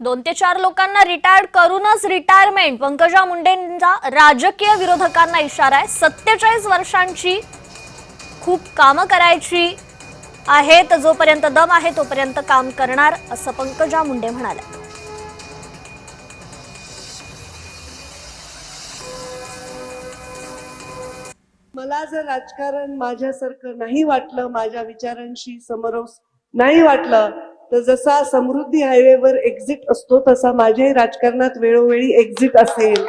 2 ते 4 लोकांना रिटायर्ड करूनच रिटायरमेंट. पंकजा मुंडेंचा राजकीय विरोधकांना इशारा आहे. 47 वर्षांची खूप कामं करायची आहेत, जोपर्यंत दम आहे तोपर्यंत काम करणार असं पंकजा मुंडे म्हणाल्या. मला जर राजकारण माझ्यासारखं नाही वाटलं, माझ्या विचारांशी समरस नाही वाटलं, तर जसा समृद्धी हायवेवर एक्झिट असतो तसा माझ्याही राजकारणात वेळोवेळी एक्झिट असेल.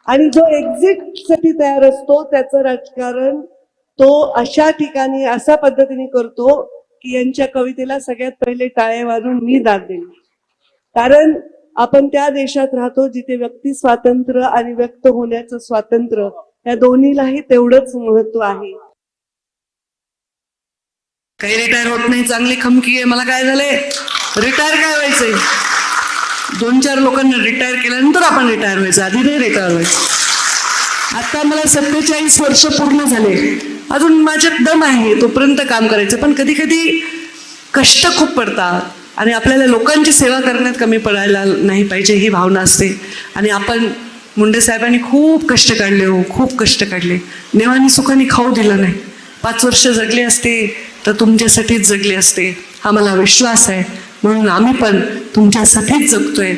आणि जो एक्झिट साठी तयार असतो त्याचं राजकारण तो अशा ठिकाणी अशा पद्धतीने करतो की यांच्या कवितेला सगळ्यात पहिले टाळे वाजून मी दाद देईन. कारण आपण त्या देशात राहतो जिथे व्यक्ती स्वातंत्र्य आणि व्यक्त होण्याचं स्वातंत्र्य या दोन्हीलाही तेवढंच महत्व आहे. काही रिटायर होत नाही, चांगली खमकी आहे. मला काय झालंय, रिटायर काय व्हायचंय? 2-4 लोकांना रिटायर केल्यानंतर आपण रिटायर व्हायचं, आधी नाही रिटायर व्हायचं. आता मला 47 वर्ष पूर्ण झाले, अजून माझ्यात दम आहे तोपर्यंत काम करायचं. पण कधी कधी कष्ट खूप पडतात आणि आपल्याला लोकांची सेवा करण्यात कमी पडायला नाही पाहिजे ही भावना असते. आणि आपण मुंडे साहेबांनी खूप कष्ट काढले, हो खूप कष्ट काढले. देवानी सुखाने खाऊ दिलं नाही. 5 वर्ष जगले असते तर तुमच्यासाठीच जगले असते, हा मला विश्वास आहे. म्हणून आम्ही पण तुमच्यासाठीच जगतोय.